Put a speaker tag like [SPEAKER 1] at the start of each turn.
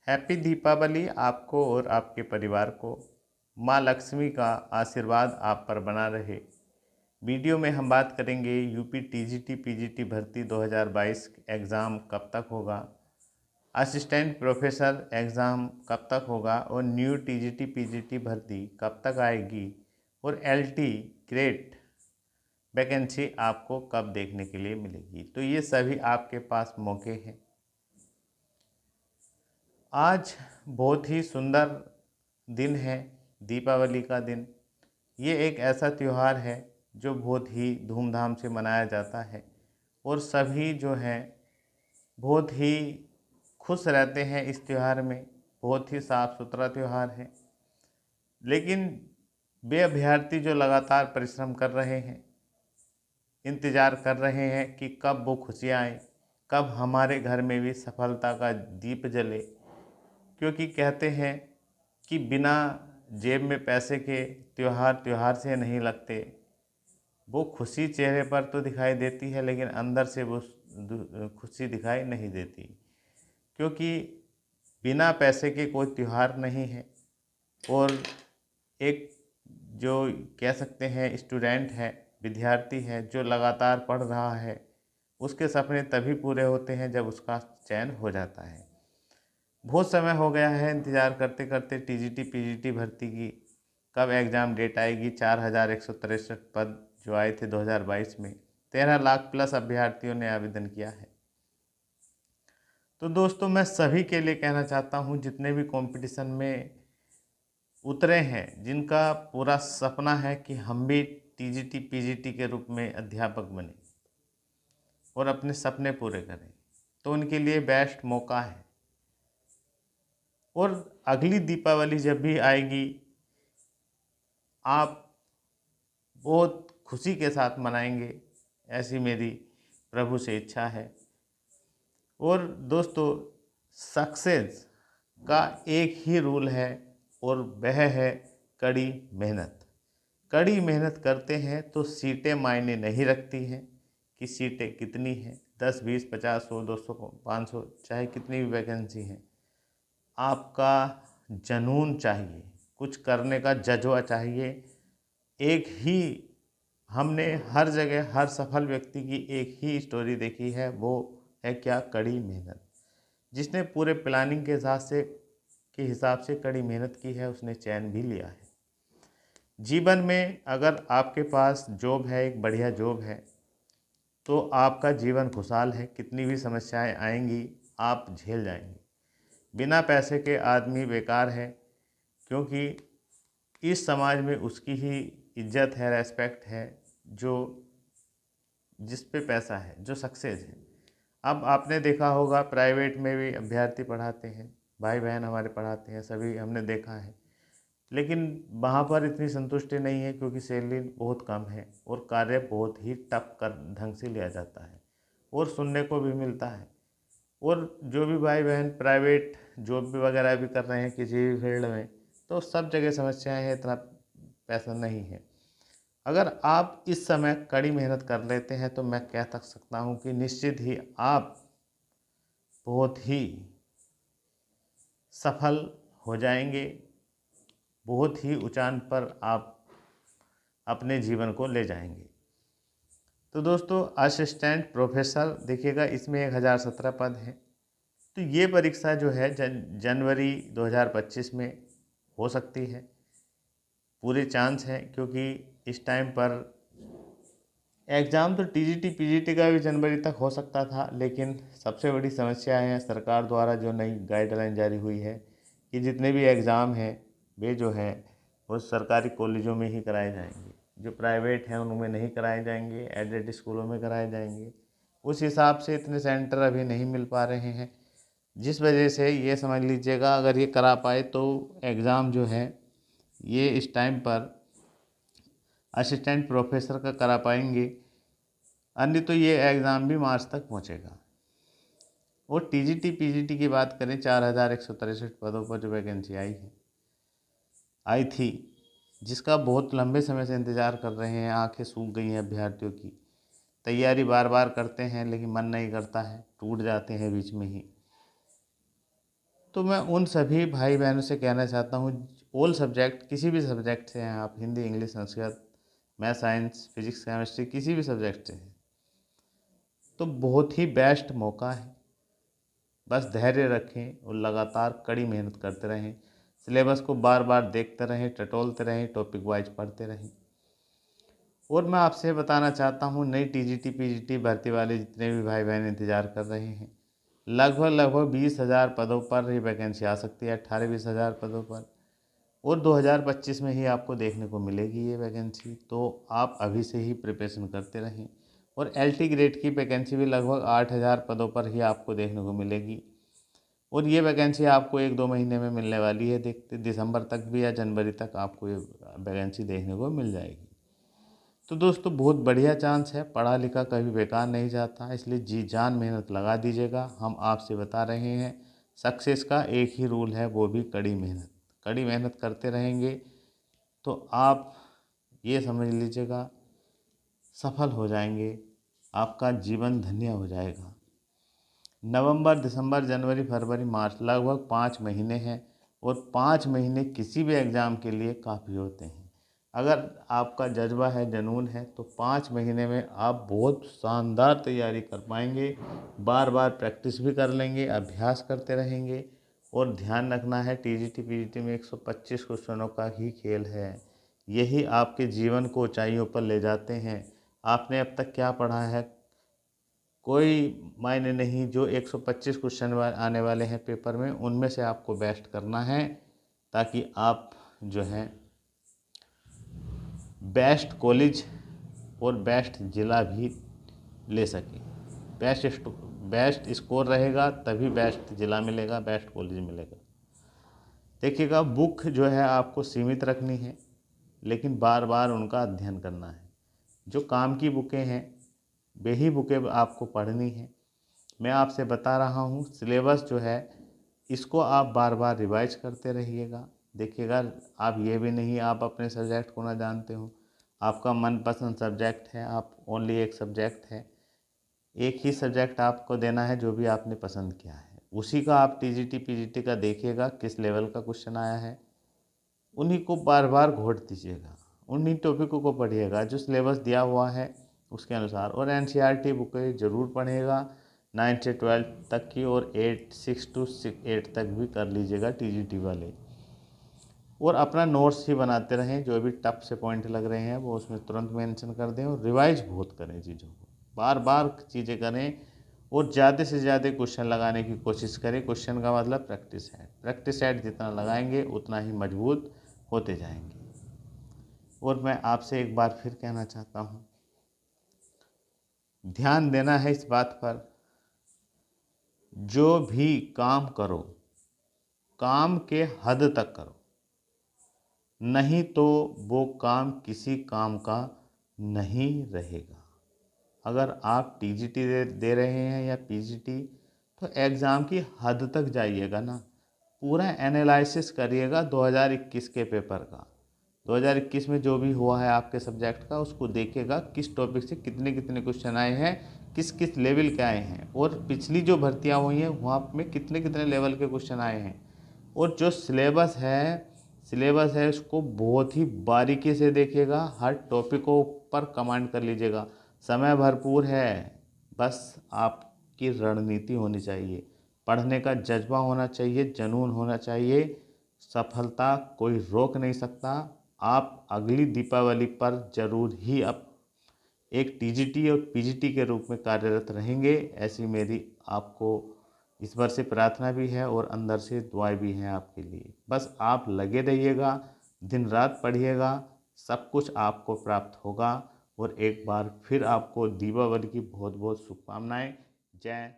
[SPEAKER 1] Happy Deepawali आपको और आपके परिवार को। माँ लक्ष्मी का आशीर्वाद आप पर बना रहे। वीडियो में हम बात करेंगे यूपी टीजीटी पीजीटी भर्ती 2022 एग्ज़ाम कब तक होगा, असिस्टेंट प्रोफेसर एग्ज़ाम कब तक होगा और न्यू टीजीटी पीजीटी भर्ती कब तक आएगी और एलटी ग्रेड वैकेंसी आपको कब देखने के लिए मिलेगी। तो ये सभी आपके पास मौके हैं। आज बहुत ही सुंदर दिन है, दीपावली का दिन। ये एक ऐसा त्यौहार है जो बहुत ही धूमधाम से मनाया जाता है और सभी जो हैं बहुत ही खुश रहते हैं इस त्यौहार में। बहुत ही साफ़ सुथरा त्यौहार है, लेकिन वे अभ्यर्थी जो लगातार परिश्रम कर रहे हैं, इंतज़ार कर रहे हैं कि कब वो खुशियाँ आएँ, कब हमारे घर में भी सफलता का दीप जले। क्योंकि कहते हैं कि बिना जेब में पैसे के त्यौहार त्यौहार से नहीं लगते। वो खुशी चेहरे पर तो दिखाई देती है, लेकिन अंदर से वो खुशी दिखाई नहीं देती, क्योंकि बिना पैसे के कोई त्यौहार नहीं है। और एक जो कह सकते हैं स्टूडेंट है, विद्यार्थी है, जो लगातार पढ़ रहा है, उसके सपने तभी पूरे होते हैं जब उसका चयन हो जाता है। बहुत समय हो गया है इंतज़ार करते करते टीजीटी पीजीटी भर्ती की, कब एग्ज़ाम डेट आएगी। 4163 पद जो आए थे 2022 में, 13 लाख प्लस अभ्यर्थियों ने आवेदन किया है। तो दोस्तों, मैं सभी के लिए कहना चाहता हूं, जितने भी कंपटीशन में उतरे हैं, जिनका पूरा सपना है कि हम भी टीजीटी पीजीटी के रूप में अध्यापक बने और अपने सपने पूरे करें, तो उनके लिए बेस्ट मौका है। और अगली दीपावली जब भी आएगी, आप बहुत खुशी के साथ मनाएंगे, ऐसी मेरी प्रभु से इच्छा है। और दोस्तों, सक्सेस का एक ही रूल है और वह है कड़ी मेहनत। कड़ी मेहनत करते हैं तो सीटें मायने नहीं रखती हैं कि सीटें कितनी हैं, 10 20 50 100 200 500, चाहे कितनी भी वैकेंसी हैं। आपका जुनून चाहिए, कुछ करने का जज्बा चाहिए। एक ही हमने हर जगह हर सफल व्यक्ति की एक ही स्टोरी देखी है, वो है क्या? कड़ी मेहनत। जिसने पूरे प्लानिंग के हिसाब से कड़ी मेहनत की है, उसने चैन भी लिया है। जीवन में अगर आपके पास जॉब है, एक बढ़िया जॉब है, तो आपका जीवन खुशहाल है। कितनी भी समस्याएं आएंगी, आप झेल जाएंगे। बिना पैसे के आदमी बेकार है, क्योंकि इस समाज में उसकी ही इज्जत है, रेस्पेक्ट है, जो जिस पे पैसा है, जो सक्सेस है। अब आपने देखा होगा, प्राइवेट में भी अभ्यर्थी पढ़ाते हैं, भाई बहन हमारे पढ़ाते हैं, सभी हमने देखा है, लेकिन वहाँ पर इतनी संतुष्टि नहीं है, क्योंकि सैलरी बहुत कम है और कार्य बहुत ही टफ कर ढंग से लिया जाता है और सुनने को भी मिलता है। और जो भी भाई बहन प्राइवेट जॉब भी वगैरह भी कर रहे हैं किसी भी फील्ड में, तो सब जगह समस्याएं हैं, इतना पैसा नहीं है। अगर आप इस समय कड़ी मेहनत कर लेते हैं, तो मैं कह सकता हूँ कि निश्चित ही आप बहुत ही सफल हो जाएंगे। बहुत ही ऊंचाई पर आप अपने जीवन को ले जाएंगे। तो दोस्तों, असिस्टेंट प्रोफेसर देखिएगा, इसमें 1017 पद हैं। तो ये परीक्षा जो है जनवरी 2025 में हो सकती है। पूरे चांस हैं, क्योंकि इस टाइम पर एग्ज़ाम तो टीजीटी पीजीटी का भी जनवरी तक हो सकता था, लेकिन सबसे बड़ी समस्या है सरकार द्वारा जो नई गाइडलाइन जारी हुई है कि जितने भी एग्ज़ाम हैं वे जो हैं वो सरकारी कॉलेजों में ही कराए जाएंगे, जो प्राइवेट हैं उनमें नहीं कराए जाएंगे, एडेड स्कूलों में कराए जाएंगे। उस हिसाब से इतने सेंटर अभी नहीं मिल पा रहे हैं, जिस वजह से ये समझ लीजिएगा, अगर ये करा पाए तो एग्ज़ाम जो है ये इस टाइम पर असिस्टेंट प्रोफेसर का करा पाएंगे, अन्य तो ये एग्ज़ाम भी मार्च तक पहुंचेगा। और टीजीटी पीजीटी की बात करें, 4163 पदों पर जो वैकेंसी आई थी, जिसका बहुत लंबे समय से इंतज़ार कर रहे हैं, आंखें सूख गई हैं अभ्यर्थियों की। तैयारी बार बार करते हैं, लेकिन मन नहीं करता है, टूट जाते हैं बीच में ही। तो मैं उन सभी भाई बहनों से कहना चाहता हूँ, ऑल सब्जेक्ट, किसी भी सब्जेक्ट से हैं आप, Hindi, English, Sanskrit, math, science, physics, chemistry, किसी भी सब्जेक्ट से हैं, तो बहुत ही बेस्ट मौका है। बस धैर्य रखें और लगातार कड़ी मेहनत करते रहें, सिलेबस को बार बार देखते रहें, टटोलते रहें, टॉपिक वाइज पढ़ते रहें। और मैं आपसे बताना चाहता हूँ, नई टीजीटी पीजीटी भर्ती वाले जितने भी भाई बहन इंतज़ार कर रहे हैं, लगभग 20,000 पदों पर ये वैकेंसी आ सकती है, 18-20,000 पदों पर, और 2025 में ही आपको देखने को मिलेगी ये वैकेंसी। तो आप अभी से ही प्रिपरेशन करते रहें। और एलटी ग्रेड की वैकेंसी भी लगभग 8,000 पदों पर ही आपको देखने को मिलेगी, और ये वैकेंसी आपको 1-2 महीने में मिलने वाली है। देखते दिसंबर तक भी या जनवरी तक आपको ये वैकेंसी देखने को मिल जाएगी। तो दोस्तों, बहुत बढ़िया चांस है, पढ़ा लिखा कभी बेकार नहीं जाता, इसलिए जी जान मेहनत लगा दीजिएगा। हम आपसे बता रहे हैं, सक्सेस का एक ही रूल है, वो भी कड़ी मेहनत। कड़ी मेहनत करते रहेंगे तो आप ये समझ लीजिएगा सफल हो जाएंगे, आपका जीवन धन्य हो जाएगा। नवंबर, दिसंबर, जनवरी, फरवरी, मार्च, लगभग 5 महीने हैं, और 5 महीने किसी भी एग्ज़ाम के लिए काफ़ी होते हैं। अगर आपका जज्बा है, जुनून है, तो 5 महीने में आप बहुत शानदार तैयारी कर पाएंगे। बार बार प्रैक्टिस भी कर लेंगे, अभ्यास करते रहेंगे। और ध्यान रखना है, टीजीटी पीजीटी में 125 क्वेश्चनों का ही खेल है। यही आपके जीवन को ऊंचाइयों पर ले जाते हैं। आपने अब तक क्या पढ़ा है कोई मायने नहीं, जो 125 क्वेश्चन आने वाले हैं पेपर में, उनमें से आपको बेस्ट करना है, ताकि आप जो है बेस्ट कॉलेज और बेस्ट ज़िला भी ले सकें। बेस्ट स्कोर रहेगा तभी बेस्ट ज़िला मिलेगा, बेस्ट कॉलेज मिलेगा। देखिएगा, बुक जो है आपको सीमित रखनी है, लेकिन बार बार उनका अध्ययन करना है। जो काम की बुकें हैं वही बुकें आपको पढ़नी है। मैं आपसे बता रहा हूँ, सिलेबस जो है इसको आप बार बार रिवाइज करते रहिएगा। देखिएगा, आप ये भी नहीं आप अपने सब्जेक्ट को ना जानते हो, आपका मनपसंद सब्जेक्ट है, आप ओनली एक सब्जेक्ट है, एक ही सब्जेक्ट आपको देना है जो भी आपने पसंद किया है, उसी का आप टीजीटी पीजीटी का देखिएगा किस लेवल का क्वेश्चन आया है, उन्हीं को बार बार घोट दीजिएगा, उन्हीं टॉपिकों को पढ़िएगा जो सिलेबस दिया हुआ है उसके अनुसार। और एनसीईआरटी बुकें ज़रूर पढ़िएगा, 9 से 12 तक की, और 6 to 8 तक भी कर लीजिएगा टीजीटी वाले। और अपना नोट्स ही बनाते रहें, जो भी टफ से पॉइंट लग रहे हैं वो उसमें तुरंत मेंशन कर दें, और रिवाइज बहुत करें चीज़ों को, बार बार चीज़ें करें, और ज़्यादा से ज़्यादा क्वेश्चन लगाने की कोशिश करें। क्वेश्चन का मतलब प्रैक्टिस सेट जितना लगाएंगे उतना ही मजबूत होते जाएंगे। और मैं आपसे एक बार फिर कहना चाहता हूँ, ध्यान देना है इस बात पर, जो भी काम करो काम के हद तक करो, नहीं तो वो काम किसी काम का नहीं रहेगा। अगर आप टीजीटी दे रहे हैं या पीजीटी, तो एग्ज़ाम की हद तक जाइएगा ना, पूरा एनालिसिस करिएगा 2021 के पेपर का। 2021 में जो भी हुआ है आपके सब्जेक्ट का, उसको देखिएगा किस टॉपिक से कितने कितने क्वेश्चन आए हैं, किस किस लेवल के आए हैं, और पिछली जो भर्तियां हुई हैं वहाँ में कितने कितने लेवल के क्वेश्चन आए हैं। और जो सिलेबस है उसको बहुत ही बारीकी से देखिएगा, हर टॉपिकों पर कमांड कर लीजिएगा। समय भरपूर है, बस आपकी रणनीति होनी चाहिए, पढ़ने का जज्बा होना चाहिए, जुनून होना चाहिए। सफलता कोई रोक नहीं सकता। आप अगली दीपावली पर जरूर ही अब एक टीजीटी और पीजीटी के रूप में कार्यरत रहेंगे, ऐसी मेरी आपको ईश्वर से प्रार्थना भी है और अंदर से दुआएं भी हैं आपके लिए। बस आप लगे रहिएगा, दिन रात पढ़िएगा, सब कुछ आपको प्राप्त होगा। और एक बार फिर आपको दीपावली की बहुत बहुत शुभकामनाएं। जय